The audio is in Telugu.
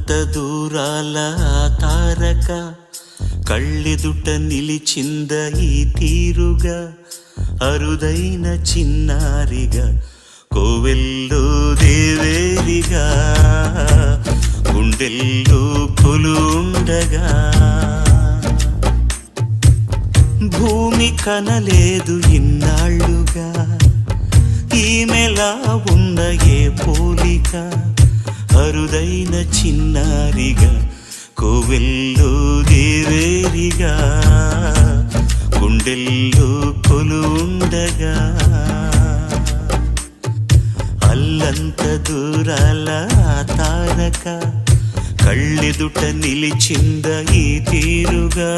అల్లంత దూరాల తారక కళ్ళెదుట నిలిచింద ఈ తీరుగా అరుదైన చిన్నారిగా కోవెల్లో దేవేరిగా గుండెల్లో కొలుండగా భూమి కనలేదు ఇన్నాళ్ళుగా ఈమెలా ఉన్న ఏ పోలిక అరుదైన చిన్నారిగా కోవెల్లో దేవేరిగా గుండెల్లో కొలుండగా అల్లంత దూరాల తారక కళ్ళెదుట నిలిచింద ఈ తీరుగా